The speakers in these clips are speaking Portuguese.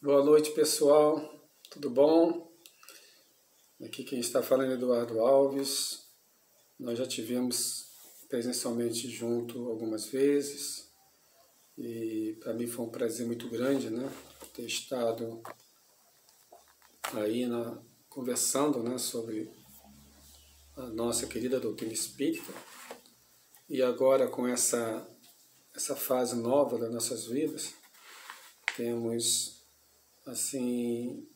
Boa noite, pessoal. Tudo bom? Aqui quem está falando é Eduardo Alves. Nós já tivemos presencialmente junto algumas vezes e para mim foi um prazer muito grande, né, ter estado aí conversando, né, sobre a nossa querida doutrina espírita e agora com essa fase nova das nossas vidas temos assim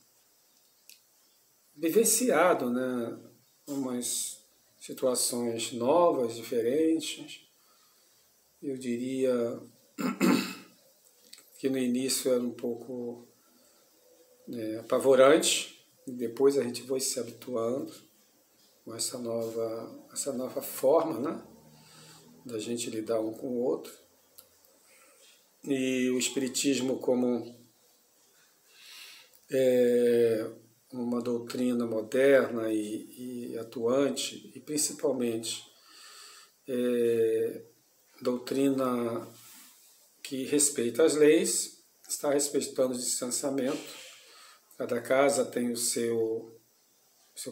vivenciado, né, umas situações novas, diferentes. Eu diria que no início era um pouco apavorante, e depois a gente foi se habituando com essa nova forma, né, da gente lidar um com o outro. E o Espiritismo como uma doutrina moderna e atuante, e principalmente doutrina que respeita as leis, está respeitando o distanciamento. Cada casa tem o seu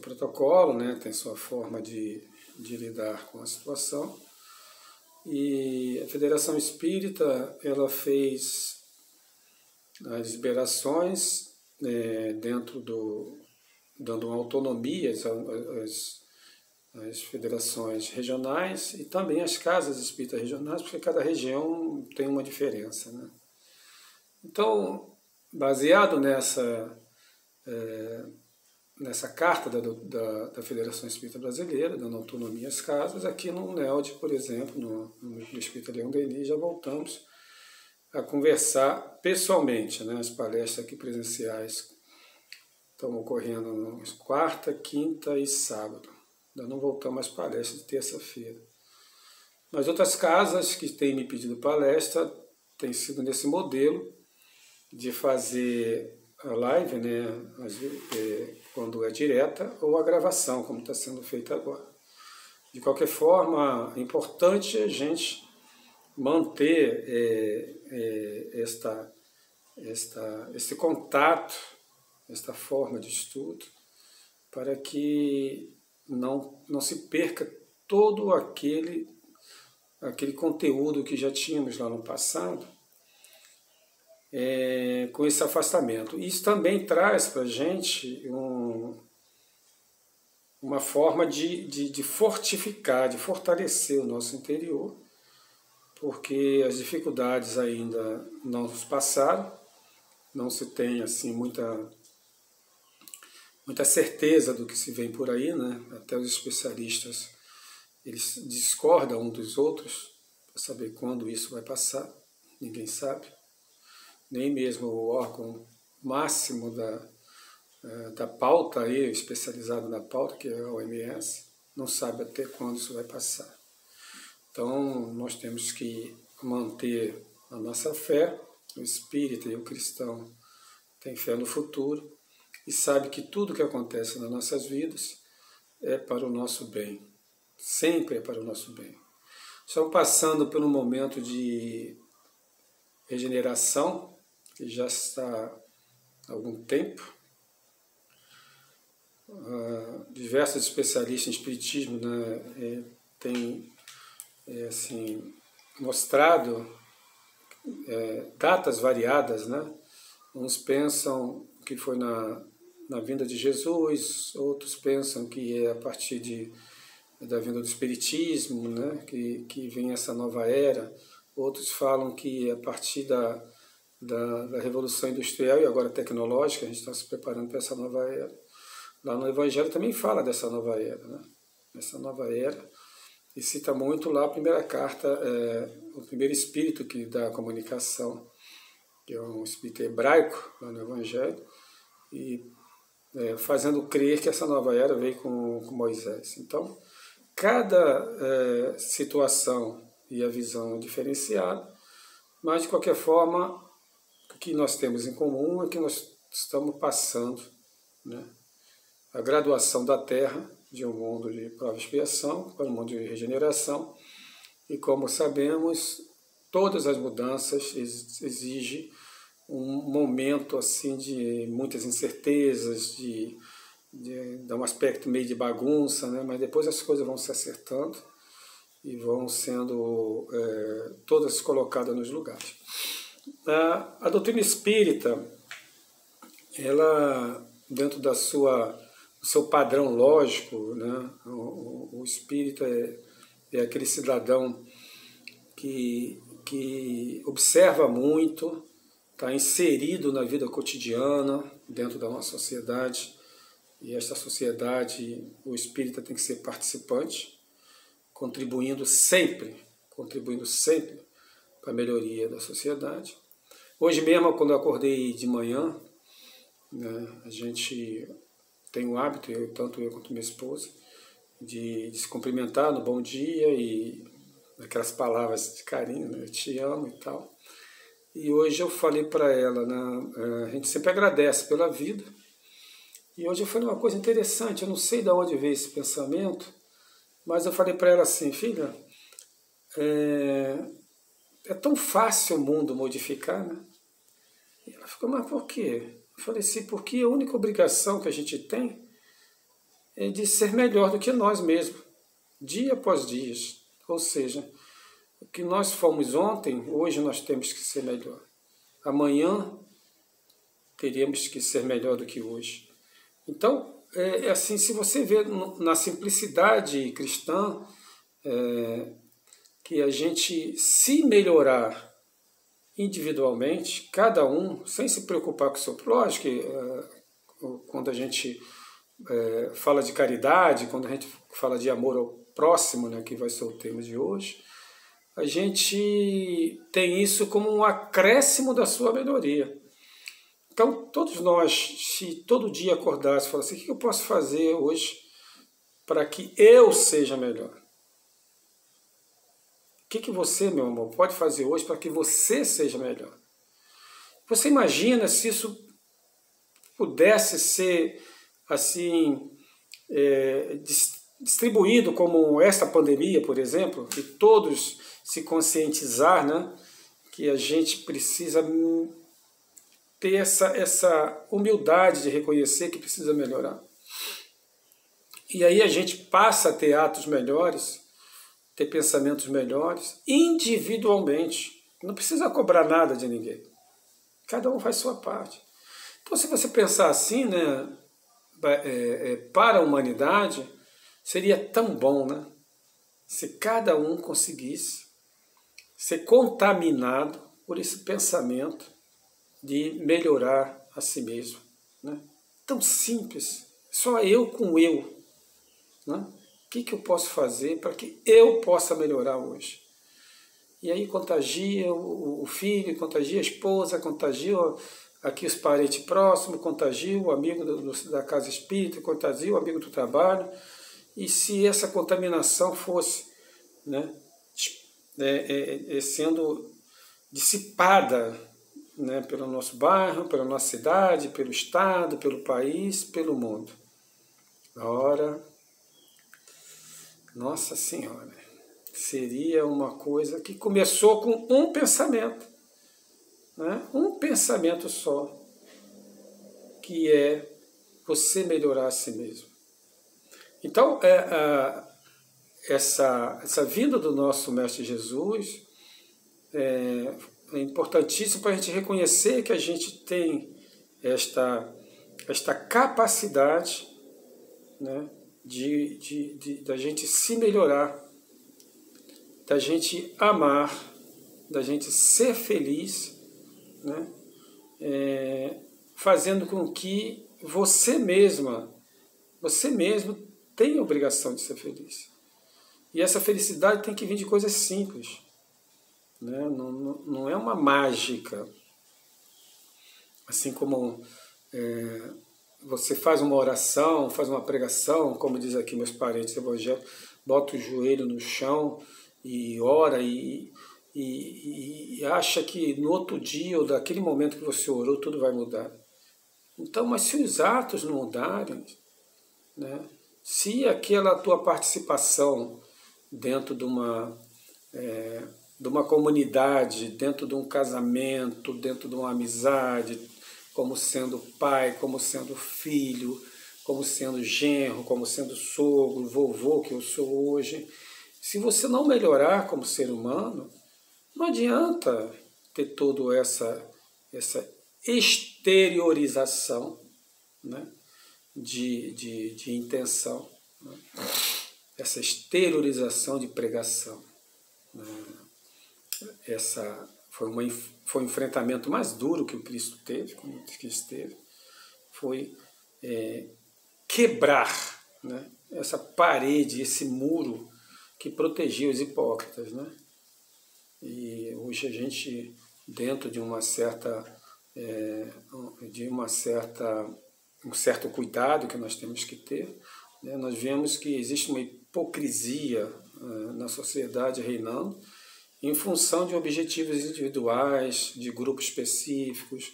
protocolo, né? Tem sua forma de lidar com a situação. E a Federação Espírita, ela fez as liberações dando uma autonomia às federações regionais e também às casas espíritas regionais, porque cada região tem uma diferença, né? Então, baseado nessa carta da Federação Espírita Brasileira, dando autonomia às casas, aqui no NELD, por exemplo, no Espírita Leão Denis, já voltamos a conversar pessoalmente, né? As palestras aqui presenciais estão ocorrendo quarta, quinta e sábado. Ainda não voltamos às palestras de terça-feira. Mas outras casas que têm me pedido palestra têm sido nesse modelo de fazer a live, né, quando é direta, ou a gravação, como está sendo feito agora. De qualquer forma, é importante a gente manter esse contato, esta forma de estudo, para que não se perca todo aquele conteúdo que já tínhamos lá no passado, com esse afastamento. Isso também traz para a gente uma forma de fortificar, de fortalecer o nosso interior, porque as dificuldades ainda não nos passaram, não se tem assim muita certeza do que se vem por aí, né? Até os especialistas eles discordam uns dos outros para saber quando isso vai passar, ninguém sabe. Nem mesmo o órgão máximo da pauta, aí, especializado na pauta, que é a OMS, não sabe até quando isso vai passar. Então, nós temos que manter a nossa fé, o espírita e o cristão tem fé no futuro e sabe que tudo que acontece nas nossas vidas é para o nosso bem, sempre é para o nosso bem. Estamos passando por um momento de regeneração, que já está há algum tempo. Diversos especialistas em espiritismo, né, têm assim, mostrado datas variadas, né? Uns pensam que foi na vinda de Jesus, outros pensam que é a partir da vinda do espiritismo, né, que vem essa nova era. Outros falam que é a partir da Revolução Industrial e agora tecnológica, a gente está se preparando para essa nova era. Lá no Evangelho também fala dessa nova era, né? Essa nova era, e cita muito lá a primeira carta, o primeiro espírito que dá a comunicação, que é um espírito hebraico, lá no Evangelho, e fazendo crer que essa nova era veio com Moisés. Então, cada situação e a visão é diferenciada, mas, de qualquer forma, o que nós temos em comum é que nós estamos passando, né, a graduação da Terra de um mundo de prova e expiação para um mundo de regeneração. E, como sabemos, todas as mudanças exigem um momento assim de muitas incertezas, dá um aspecto meio de bagunça, né? Mas depois as coisas vão se acertando e vão sendo todas colocadas nos lugares. A doutrina espírita, ela, dentro do seu padrão lógico, né? O espírita é aquele cidadão que observa muito, está inserido na vida cotidiana, dentro da nossa sociedade, e esta sociedade, o espírita tem que ser participante, contribuindo sempre para a melhoria da sociedade. Hoje mesmo, quando eu acordei de manhã, né, a gente tem o hábito, tanto eu quanto minha esposa, de se cumprimentar no bom dia e aquelas palavras de carinho, né, eu te amo e tal. E hoje eu falei para ela, né, a gente sempre agradece pela vida, e hoje eu falei uma coisa interessante, eu não sei de onde veio esse pensamento, mas eu falei para ela assim: filha, é tão fácil o mundo modificar, né? E ela ficou: mas por quê? Eu falei assim: porque a única obrigação que a gente tem é de ser melhor do que nós mesmos, dia após dia. Ou seja, o que nós fomos ontem, hoje nós temos que ser melhor. Amanhã teríamos que ser melhor do que hoje. Então, assim, se você vê na simplicidade cristã, que a gente se melhorar individualmente, cada um, sem se preocupar com o seu... Lógico que quando a gente fala de caridade, quando a gente fala de amor ao próximo, né, que vai ser o tema de hoje, a gente tem isso como um acréscimo da sua melhoria. Então, todos nós, se todo dia acordasse e falasse: o que eu posso fazer hoje para que eu seja melhor? O que você, meu amor, pode fazer hoje para que você seja melhor? Você imagina se isso pudesse ser assim distribuído como esta pandemia, por exemplo, que todos se conscientizar, né, que a gente precisa ter essa humildade de reconhecer que precisa melhorar. E aí a gente passa a ter atos melhores, ter pensamentos melhores, individualmente. Não precisa cobrar nada de ninguém. Cada um faz sua parte. Então, se você pensar assim, né, para a humanidade, seria tão bom, né, se cada um conseguisse ser contaminado por esse pensamento de melhorar a si mesmo, né? Tão simples, só eu com eu, né? O que eu posso fazer para que eu possa melhorar hoje? E aí contagia o filho, contagia a esposa, contagia aqui os parentes próximos, contagia o amigo da casa espírita, contagia o amigo do trabalho. E se essa contaminação fosse, né, sendo dissipada, né, pelo nosso bairro, pela nossa cidade, pelo estado, pelo país, pelo mundo. Ora, Nossa Senhora, seria uma coisa que começou com um pensamento, né? Um pensamento só, que é você melhorar a si mesmo. Então, essa vinda do nosso Mestre Jesus é importantíssimo para a gente reconhecer que a gente tem esta capacidade, né, da gente se melhorar, da gente amar, da gente ser feliz, né, fazendo com que você mesmo tenha a obrigação de ser feliz. E essa felicidade tem que vir de coisas simples. Né? Não é uma mágica, assim como você faz uma oração, faz uma pregação, como diz aqui meus parentes evangélicos, bota o joelho no chão e ora e acha que no outro dia ou daquele momento que você orou tudo vai mudar. Então, mas se os atos não mudarem, né, se aquela tua participação dentro de de uma comunidade, dentro de um casamento, dentro de uma amizade, como sendo pai, como sendo filho, como sendo genro, como sendo sogro, vovô que eu sou hoje. Se você não melhorar como ser humano, não adianta ter toda essa exteriorização, né, de intenção, né, essa exteriorização de pregação. Essa foi um enfrentamento mais duro que o Cristo teve, foi quebrar, né, essa parede, esse muro que protegia os hipócritas, né? E hoje a gente, dentro de um certo cuidado que nós temos que ter, né, nós vemos que existe uma hipocrisia na sociedade reinando, em função de objetivos individuais, de grupos específicos,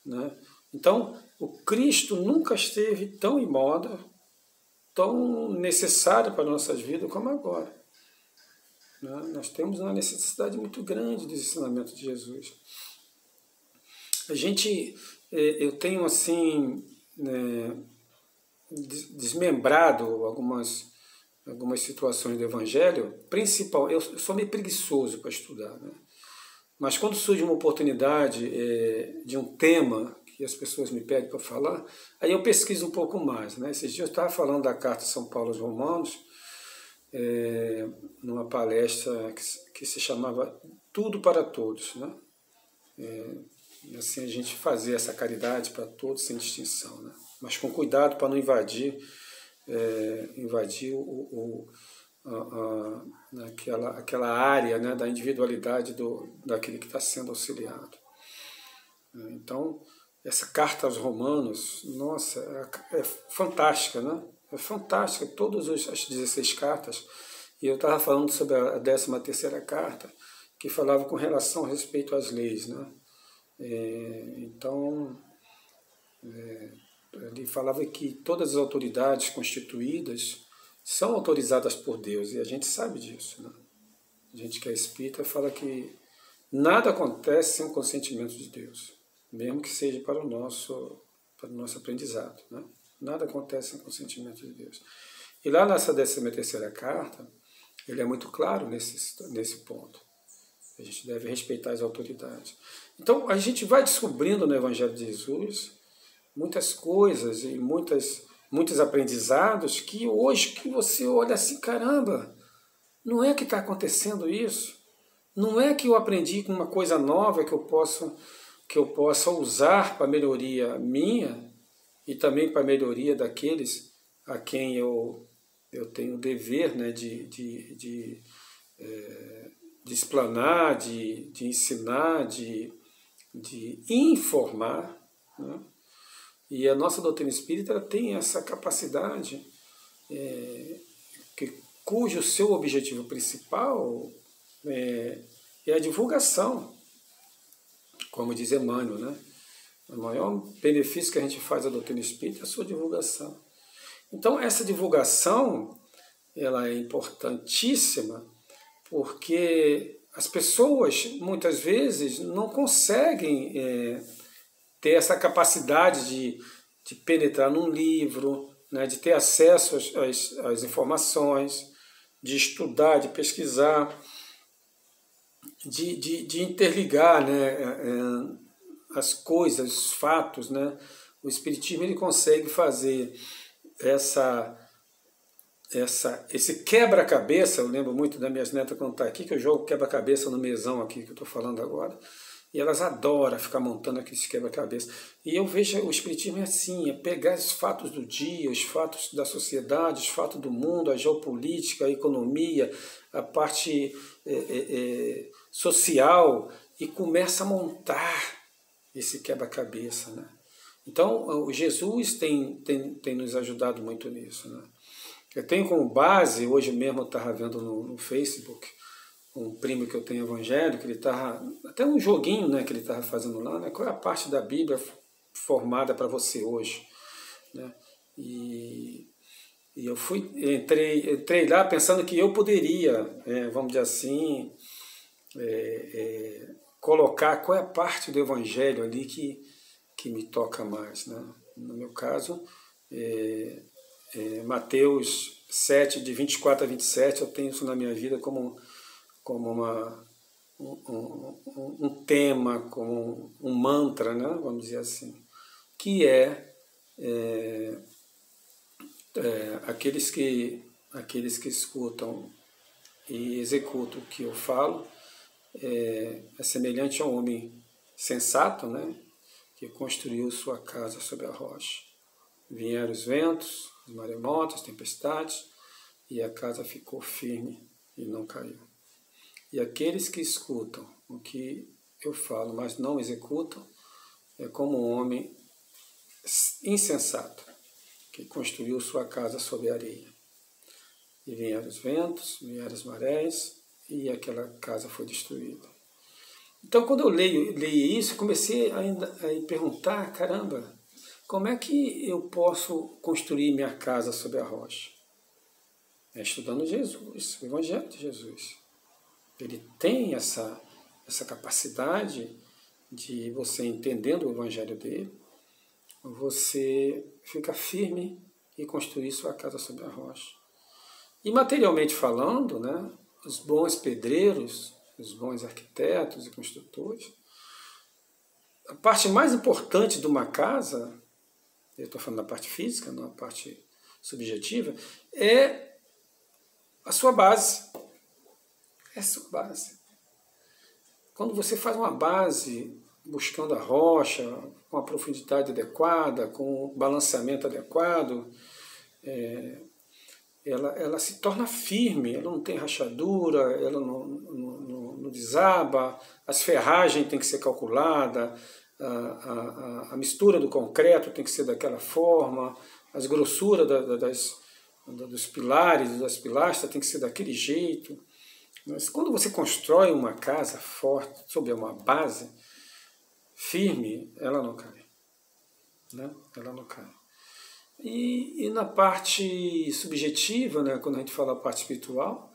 né? Então, o Cristo nunca esteve tão em moda, tão necessário para nossas vidas como agora, né? Nós temos uma necessidade muito grande do ensinamento de Jesus. Eu tenho assim, né, desmembrado algumas situações do Evangelho, eu sou meio preguiçoso para estudar, né? Mas quando surge uma oportunidade de um tema que as pessoas me pedem para falar, aí eu pesquiso um pouco mais, né? Esses dias eu estava falando da Carta de São Paulo aos Romanos, numa palestra que se chamava Tudo para Todos, né? E assim a gente fazer essa caridade para todos sem distinção, né? Mas com cuidado para não invadir aquela área, né, da individualidade daquele que está sendo auxiliado. Então, essa carta aos Romanos, nossa, é fantástica, né? É fantástica, todas as 16 cartas. E eu estava falando sobre a 13ª carta, que falava com relação a respeito às leis, né? Então, ele falava que todas as autoridades constituídas são autorizadas por Deus, e a gente sabe disso, né? A gente que é espírita fala que nada acontece sem o consentimento de Deus, mesmo que seja para o nosso aprendizado, né? Nada acontece sem o consentimento de Deus. E lá nessa 13ª carta, ele é muito claro nesse ponto. A gente deve respeitar as autoridades. Então, a gente vai descobrindo no Evangelho de Jesus muitas coisas e muitos aprendizados que hoje que você olha assim, caramba, não é que está acontecendo isso? Não é que eu aprendi com uma coisa nova que eu possa usar para a melhoria minha e também para a melhoria daqueles a quem eu tenho o dever, né, de explanar, de ensinar, de informar, né? E a nossa doutrina espírita ela tem essa capacidade, cujo seu objetivo principal é a divulgação, como diz Emmanuel, né? O maior benefício que a gente faz à doutrina espírita é a sua divulgação. Então, essa divulgação ela é importantíssima porque as pessoas, muitas vezes, não conseguem ter essa capacidade de penetrar num livro, né, de ter acesso às informações, de estudar, de pesquisar, de interligar, né, as coisas, os fatos, né? O Espiritismo ele consegue fazer esse quebra-cabeça. Eu lembro muito das minhas netas quando estão aqui, que eu jogo quebra-cabeça no mesão aqui que eu estou falando agora, e elas adoram ficar montando aqueles quebra-cabeça. E eu vejo o Espiritismo assim, é pegar os fatos do dia, os fatos da sociedade, os fatos do mundo, a geopolítica, a economia, a parte social, e começa a montar esse quebra-cabeça, né? Então, o Jesus tem nos ajudado muito nisso, né? Eu tenho como base, hoje mesmo eu estava vendo no Facebook, um primo que eu tenho evangélico, ele estava, até um joguinho, né, que ele estava fazendo lá, né, qual é a parte da Bíblia formada para você hoje, né? E eu entrei lá pensando que eu poderia, vamos dizer assim, colocar qual é a parte do Evangelho ali que me toca mais, né? No meu caso, Mateus 7, de 24 a 27, eu tenho isso na minha vida como um tema, como um mantra, né? Vamos dizer assim, que aqueles que escutam e executam o que eu falo é semelhante a um homem sensato, né? Que construiu sua casa sobre a rocha. Vieram os ventos, os maremotos, as tempestades, e a casa ficou firme e não caiu. E aqueles que escutam o que eu falo, mas não executam, é como um homem insensato, que construiu sua casa sobre a areia. E vieram os ventos, vieram as marés, e aquela casa foi destruída. Então, quando eu li isso, comecei a perguntar, caramba, como é que eu posso construir minha casa sobre a rocha? Estudando Jesus, o Evangelho de Jesus. Ele tem essa capacidade de você, entendendo o Evangelho dele, você fica firme e construir sua casa sobre a rocha. E materialmente falando, né, os bons pedreiros, os bons arquitetos e construtores, a parte mais importante de uma casa, eu estou falando da parte física, não a parte subjetiva, é a sua base. É a sua base. Quando você faz uma base buscando a rocha, com a profundidade adequada, com o balanceamento adequado, ela se torna firme, ela não tem rachadura, ela não desaba, as ferragens têm que ser calculadas, a mistura do concreto tem que ser daquela forma, as grossuras dos pilares, das pilastras tem que ser daquele jeito. Mas quando você constrói uma casa forte, sob uma base firme, ela não cai. Né? Ela não cai. E na parte subjetiva, né, quando a gente fala a parte espiritual,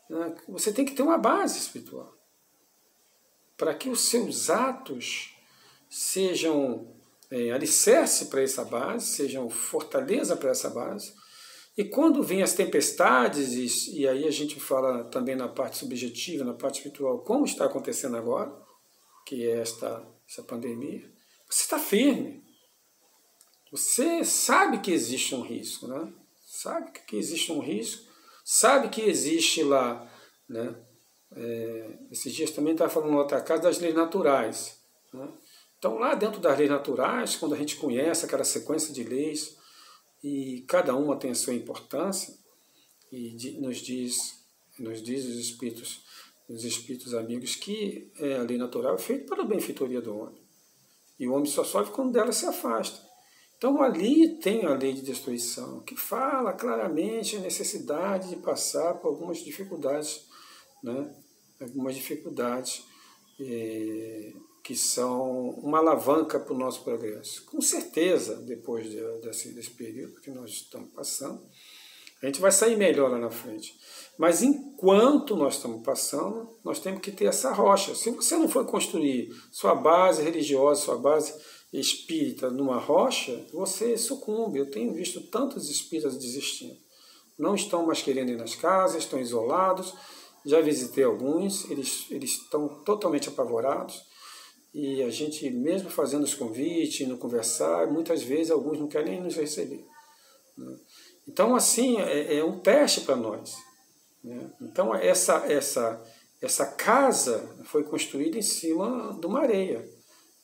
né, você tem que ter uma base espiritual. Para que os seus atos sejam alicerce para essa base, sejam fortaleza para essa base. E quando vêm as tempestades, e aí a gente fala também na parte subjetiva, na parte espiritual, como está acontecendo agora, que é essa pandemia, você está firme. Você sabe que existe um risco, né? Sabe que existe um risco, sabe que existe lá, né? Esses dias também estava falando em outra casa das leis naturais, né? Então lá dentro das leis naturais, quando a gente conhece aquela sequência de leis, e cada uma tem a sua importância, e nos diz os espíritos amigos que a lei natural é feita para a benfeitoria do homem. E o homem só sofre quando dela se afasta. Então ali tem a lei de destruição, que fala claramente a necessidade de passar por algumas dificuldades, né? Algumas dificuldades que são uma alavanca para o nosso progresso. Com certeza, depois desse período que nós estamos passando, a gente vai sair melhor lá na frente. Mas enquanto nós estamos passando, nós temos que ter essa rocha. Se você não for construir sua base religiosa, sua base espírita numa rocha, você sucumbe. Eu tenho visto tantos espíritas desistindo. Não estão mais querendo ir nas casas, estão isolados. Já visitei alguns, eles estão totalmente apavorados. E a gente, mesmo fazendo os convites, indo conversar, muitas vezes alguns não querem nem nos receber. Né? Então, assim, é um teste para nós. Né? Então, essa casa foi construída em cima de uma areia.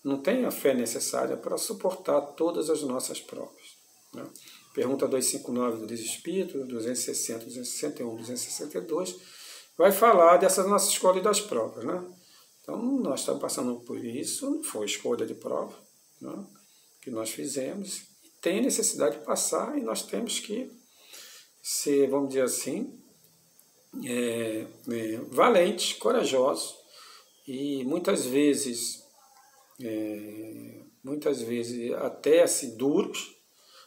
Não tem a fé necessária para suportar todas as nossas provas. Né? Pergunta 259 do Espírito, 260, 261, 262, vai falar dessa nossa escolha das provas. Né? Então, nós estamos passando por isso, não foi escolha de prova, né, que nós fizemos, e tem necessidade de passar, e nós temos que ser, vamos dizer assim, valentes, corajosos, e muitas vezes até assim, duros,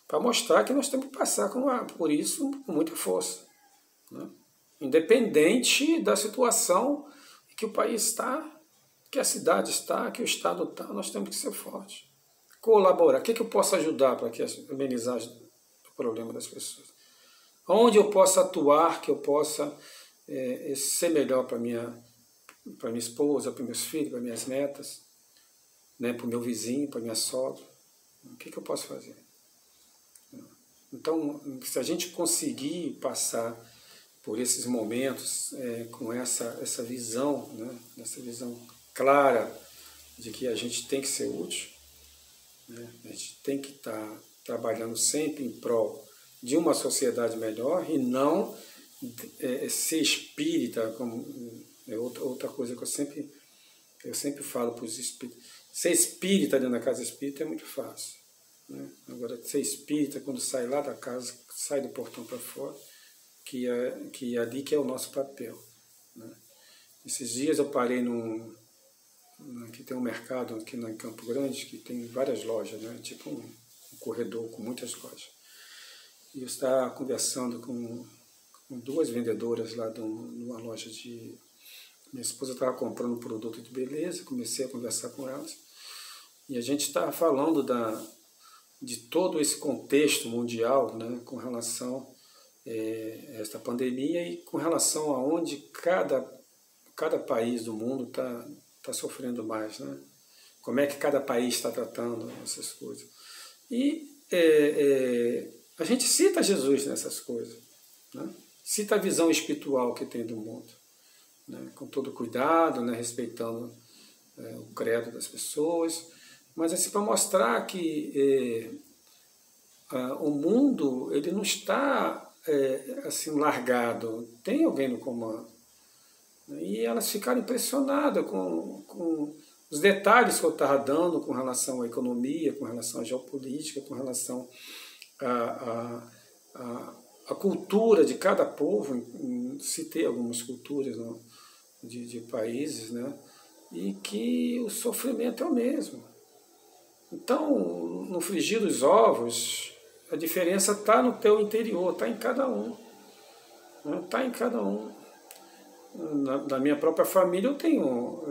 para mostrar que nós temos que passar por isso com muita força. Né? Independente da situação que o país está, que a cidade está, que o Estado está, nós temos que ser fortes. Colaborar. O que eu posso ajudar para amenizar o problema das pessoas? Onde eu posso atuar, que eu possa ser melhor para minha esposa, para meus filhos, para minhas netas, né, para o meu vizinho, para minha sogra. O que eu posso fazer? Então, se a gente conseguir passar por esses momentos com essa visão, né, essa visão clara de que a gente tem que ser útil, né, a gente tem que estar trabalhando sempre em prol de uma sociedade melhor e não ser espírita, como outra coisa que eu sempre falo para os espíritas. Ser espírita dentro da casa espírita é muito fácil, né? Agora, ser espírita, quando sai lá da casa, sai do portão para fora, que é ali que é o nosso papel, né? Esses dias eu parei que tem um mercado aqui em Campo Grande, que tem várias lojas, né? Tipo um corredor com muitas lojas. E eu estava conversando com duas vendedoras lá de uma loja de... Minha esposa estava comprando um produto de beleza, comecei a conversar com elas, e a gente estava falando de todo esse contexto mundial, né, com relação a essa pandemia e com relação a onde cada país do mundo está sofrendo mais, né? Como é que cada país está tratando essas coisas. E a gente cita Jesus nessas coisas, né? Cita a visão espiritual que tem do mundo, né? Com todo cuidado, né? Respeitando o credo das pessoas, mas assim, para mostrar que o mundo ele não está assim largado, tem alguém no comando. E elas ficaram impressionadas com os detalhes que eu estava dando com relação à economia, com relação à geopolítica, com relação à cultura de cada povo. Citei algumas culturas de países, né? E que o sofrimento é o mesmo. Então, no frigir dos ovos, a diferença está no teu interior, está em cada um. Está em cada um. Da minha própria família eu tenho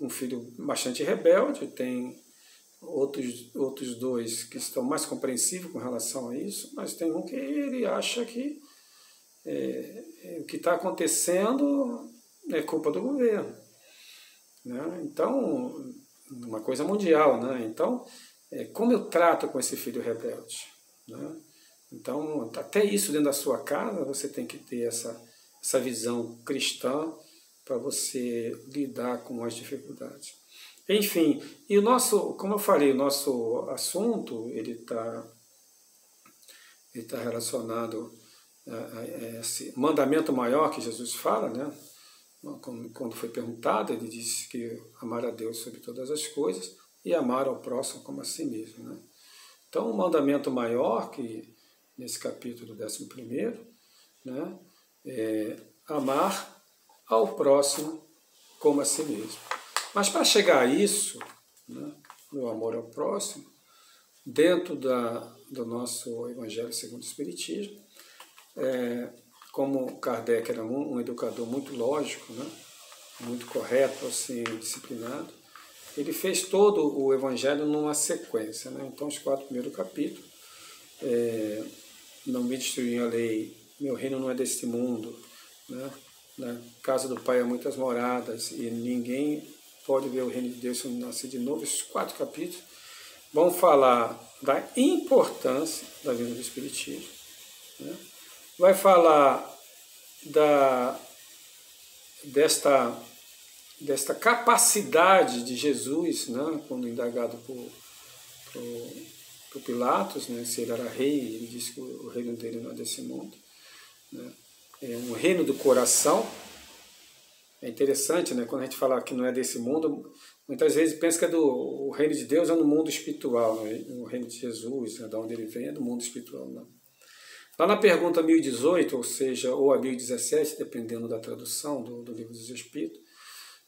um filho bastante rebelde, tem outros dois que estão mais compreensivos com relação a isso, mas tem um que ele acha que o que está acontecendo é culpa do governo, né? Então, uma coisa mundial, né? Então, como eu trato com esse filho rebelde, né? Então, até isso dentro da sua casa, você tem que ter essa visão cristã para você lidar com as dificuldades. Enfim, e como eu falei, o nosso assunto ele está relacionado a esse mandamento maior que Jesus fala, né? Quando foi perguntado, ele disse que amar a Deus sobre todas as coisas e amar ao próximo como a si mesmo, né? Então, o mandamento maior, que nesse capítulo 11º, né, amar ao próximo como a si mesmo. Mas para chegar a isso, né, no amor ao próximo, dentro do nosso Evangelho segundo o Espiritismo, como Kardec era um educador muito lógico, né, muito correto, assim, disciplinado, ele fez todo o Evangelho numa sequência, né? Então, os 4 primeiros capítulos, não me destruir a lei, meu reino não é deste mundo, né? Na casa do Pai há muitas moradas e ninguém pode ver o reino de Deus se não nascer de novo. Esses 4 capítulos vão falar da importância da vida do Espiritismo, né? Vai falar desta capacidade de Jesus, né, quando indagado por Pilatos, né, se ele era rei, ele disse que o reino dele não é desse mundo, né, é um reino do coração. É interessante, né, quando a gente fala que não é desse mundo, muitas vezes pensa que o reino de Deus é no mundo espiritual, né, o reino de Jesus, né, de onde ele vem, é do mundo espiritual, não. Lá na pergunta 1018, ou seja, ou a 1017, dependendo da tradução do Livro dos Espíritos,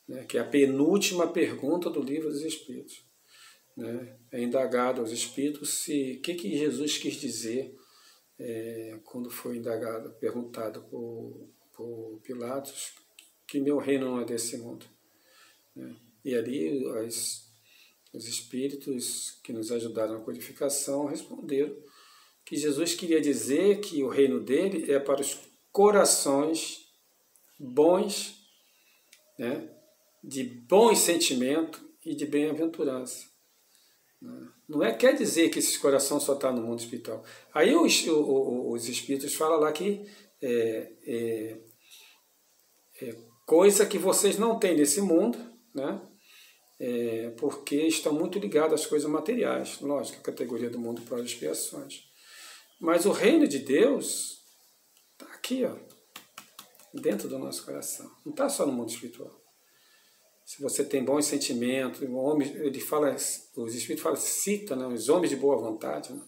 né, que é a penúltima pergunta do Livro dos Espíritos, né, é indagado aos Espíritos o que Jesus quis dizer quando foi indagado, perguntado por Pilatos, que meu reino não é desse mundo. E ali os espíritos que nos ajudaram na codificação responderam que Jesus queria dizer que o reino dele é para os corações bons, né, de bons sentimentos e de bem-aventurança. Não quer dizer que esses corações só estão no mundo espiritual. Aí os espíritos falam lá que coisa que vocês não têm nesse mundo, né? Porque estão muito ligados às coisas materiais, lógico, a categoria do mundo para as expiações. Mas o reino de Deus está aqui, ó, dentro do nosso coração. Não está só no mundo espiritual. Se você tem bons sentimentos, ele fala, os espíritos falam, cita, né, os homens de boa vontade. Né?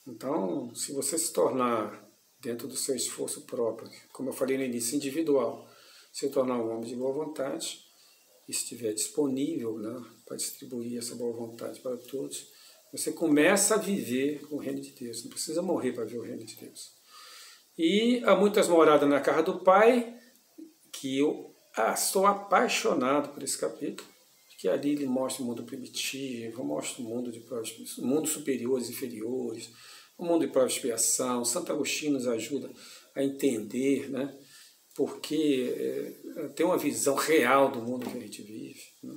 Então, se você se tornar, dentro do seu esforço próprio, como eu falei no início, individual, se tornar um homem de boa vontade, e estiver disponível, né, para distribuir essa boa vontade para todos, você começa a viver o reino de Deus. Não precisa morrer para ver o reino de Deus. E há muitas moradas na casa do Pai, que eu sou apaixonado por esse capítulo, que ali ele mostra o mundo primitivo, mostra o mundo de mundos superiores e inferiores, o mundo de prova e expiação. Santo Agostinho nos ajuda a entender, né, porque tem uma visão real do mundo que a gente vive, né?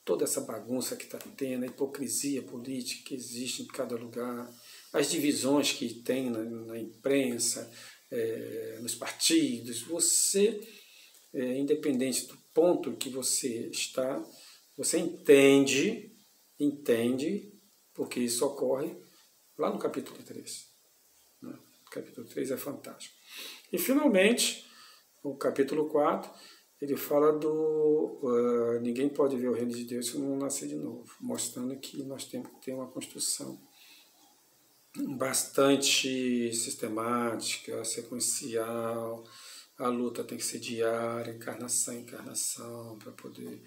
Toda essa bagunça que está tendo, a hipocrisia política que existe em cada lugar, as divisões que tem na imprensa, nos partidos. Você, independente do ponto que você está, você entende, porque isso ocorre lá no capítulo 3. Né? O capítulo 3 é fantástico. E, finalmente, o capítulo 4, ele fala ninguém pode ver o reino de Deus se não nascer de novo, mostrando que nós temos que ter uma construção bastante sistemática, sequencial, a luta tem que ser diária, encarnação em encarnação, para poder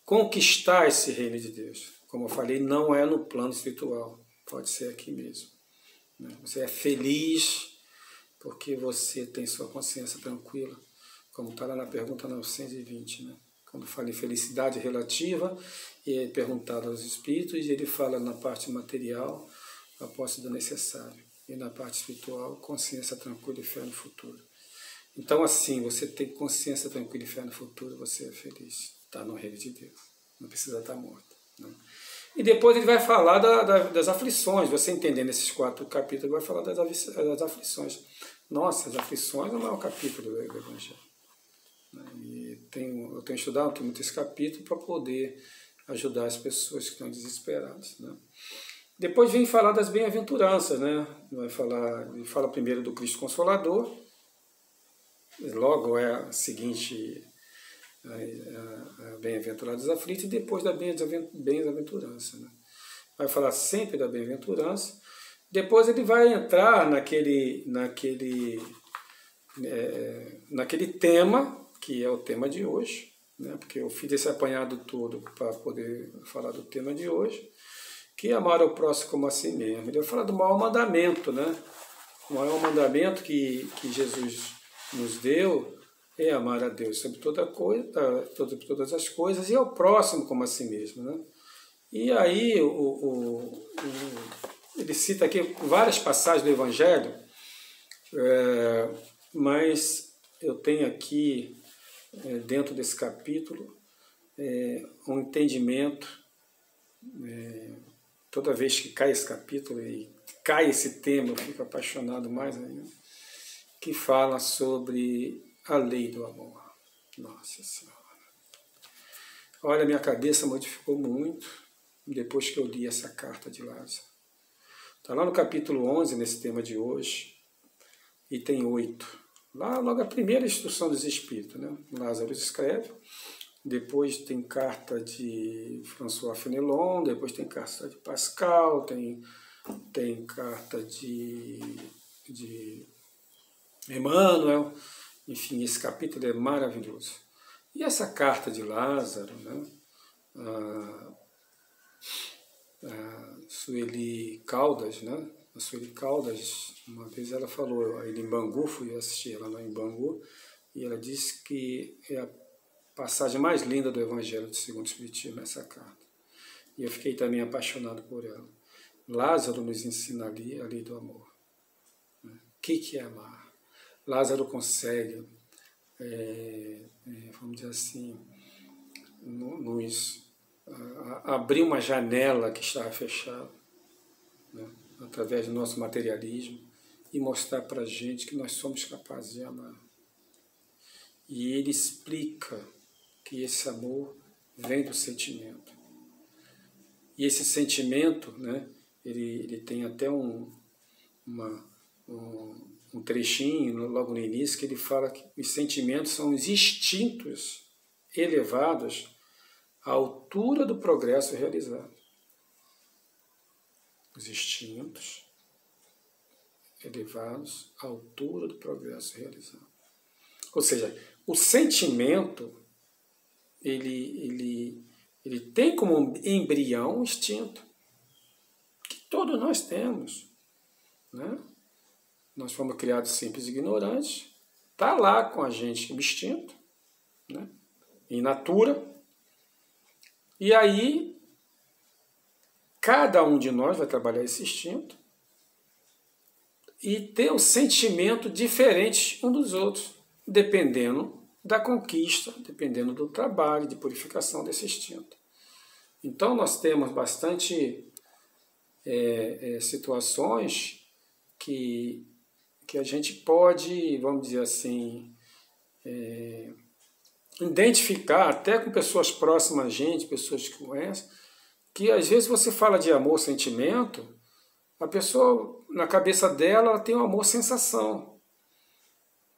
conquistar esse reino de Deus. Como eu falei, não é no plano espiritual, pode ser aqui mesmo. Você é feliz porque você tem sua consciência tranquila, como está lá na pergunta 920, né? Quando fala em felicidade relativa, e é perguntado aos espíritos, e ele fala na parte material, a posse do necessário, e na parte espiritual, consciência tranquila e fé no futuro. Então, assim, você tem consciência tranquila e fé no futuro, você é feliz, está no reino de Deus, não precisa estar morto. Né? E depois ele vai falar das aflições, você entendendo esses 4 capítulos, ele vai falar das aflições. Nossa, as aflições é o maior capítulo do Evangelho. E eu tenho estudado muito esse capítulo para poder ajudar as pessoas que estão desesperadas. Né? Depois vem falar das bem-aventuranças, né? Ele fala primeiro do Cristo Consolador, logo é a seguinte, a bem-aventurados aflitos, e depois da bem-aventurança. Né? Vai falar sempre da bem-aventurança, depois ele vai entrar naquele tema, que é o tema de hoje, né? Porque eu fiz esse apanhado todo para poder falar do tema de hoje, que é amar ao próximo como a si mesmo. Ele vai falar do maior mandamento, né? O maior mandamento que Jesus nos deu é amar a Deus sobre todas as coisas e ao próximo como a si mesmo, né? E aí ele cita aqui várias passagens do Evangelho, mas eu tenho aqui, dentro desse capítulo, um entendimento, toda vez que cai esse capítulo e cai esse tema, eu fico apaixonado mais ainda, que fala sobre a lei do amor. Nossa Senhora! Olha, minha cabeça modificou muito depois que eu li essa carta de Lázaro. Está lá no capítulo 11, nesse tema de hoje, item 8. Lá, logo a primeira instrução dos Espíritos, né? Lázaro escreve, depois tem carta de François Fenelon, depois tem carta de Pascal, tem carta de Emmanuel, enfim, esse capítulo é maravilhoso. E essa carta de Lázaro, né? A Sueli Caldas, né? A Sueli Caldas, uma vez ela falou, em Bangu, fui assistir ela lá em Bangu, E ela diz que é a passagem mais linda do Evangelho segundo o Espiritismo, essa carta. E eu fiquei também apaixonado por ela. Lázaro nos ensina ali a lei do amor. O que é amar? Lázaro consegue, vamos dizer assim, nos abrir uma janela que estava fechada, né, através do nosso materialismo, e mostrar para a gente que nós somos capazes de amar. E ele explica que esse amor vem do sentimento. E esse sentimento, né, ele tem até um trechinho logo no início que ele fala que os sentimentos são os instintos elevados à altura do progresso realizado. Os instintos elevados à altura do progresso realizado. Ou seja, o sentimento, ele tem como embrião um instinto, que todos nós temos, né? Nós fomos criados simples e ignorantes, está lá com a gente o instinto, né? In natura, e aí cada um de nós vai trabalhar esse instinto e ter um sentimento diferente um dos outros, dependendo da conquista, dependendo do trabalho de purificação desse instinto. Então nós temos bastante situações que a gente pode, vamos dizer assim, identificar até com pessoas próximas a gente, pessoas que conhecem, que às vezes você fala de amor, sentimento, a pessoa, na cabeça dela, ela tem um amor-sensação,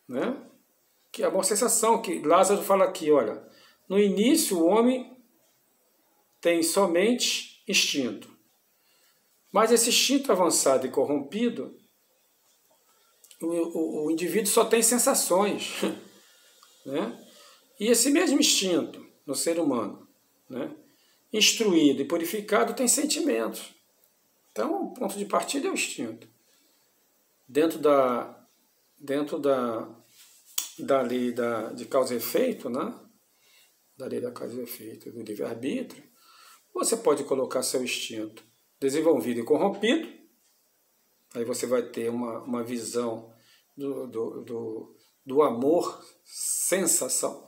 né? Que amor-sensação, que Lázaro fala aqui, olha, no início o homem tem somente instinto, mas esse instinto avançado e corrompido, o indivíduo só tem sensações, né? E esse mesmo instinto no ser humano, né, instruído e purificado, tem sentimentos. Então, o ponto de partida é o instinto. Dentro da lei de causa e efeito, né, da lei da causa e efeito, do livre-arbítrio, você pode colocar seu instinto desenvolvido e corrompido, aí você vai ter uma visão do amor sensação.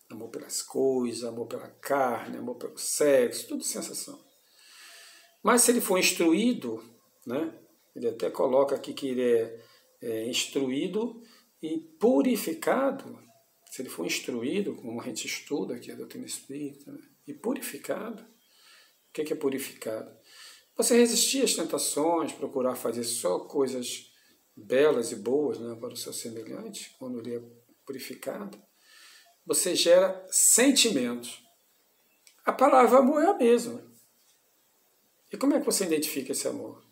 Amor pelas coisas, amor pela carne, amor pelo sexo, tudo sensação. Mas se ele for instruído, né, ele até coloca aqui que ele é instruído e purificado. Se ele for instruído, como a gente estuda aqui a doutrina espírita, né, e purificado, o que é purificado? Você resistir às tentações, procurar fazer só coisas belas e boas, né, para o seu semelhante, quando ele é purificado, você gera sentimentos. A palavra amor é a mesma. E como é que você identifica esse amor?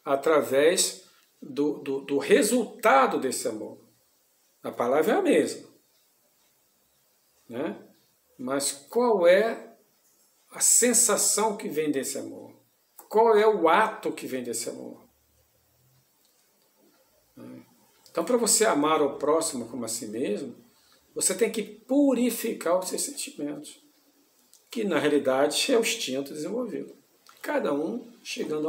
Através do resultado desse amor. A palavra é a mesma, né? Mas qual é a sensação que vem desse amor? Qual é o ato que vem desse amor? Então, para você amar o próximo como a si mesmo, você tem que purificar os seus sentimentos, que na realidade é o instinto desenvolvido. Cada um chegando a um